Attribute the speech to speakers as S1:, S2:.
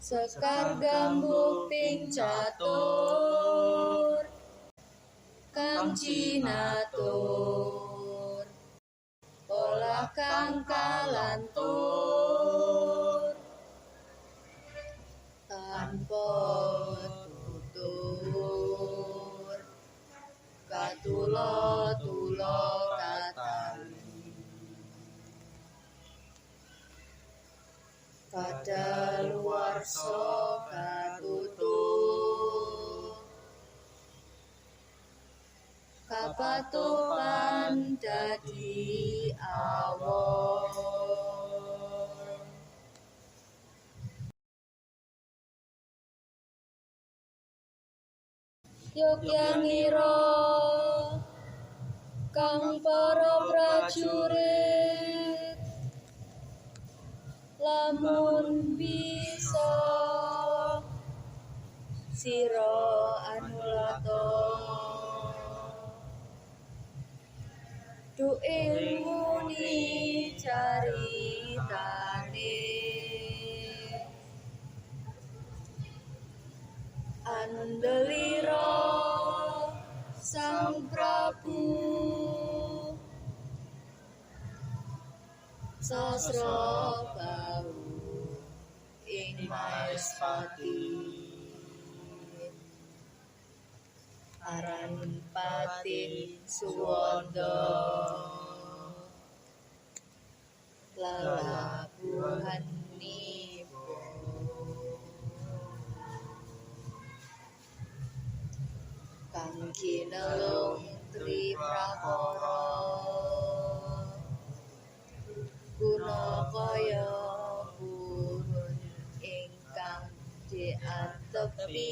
S1: Sekar gambuk ping catur, kang cinatur, olah kang kalantur, tanpa tutur, katulo-tulo katali, kadaluwarsa katutup, kapatupan dadi awon. Yogyangira kang para prajurit, lamun bisa sira anulata, du ilmuni caritane, andelira Sang Prabu sasra bau ing Maespati, aran Pati Suwanda, lalabuhan kang kinelung triprakara, guna kaya purun ingkang diatepi,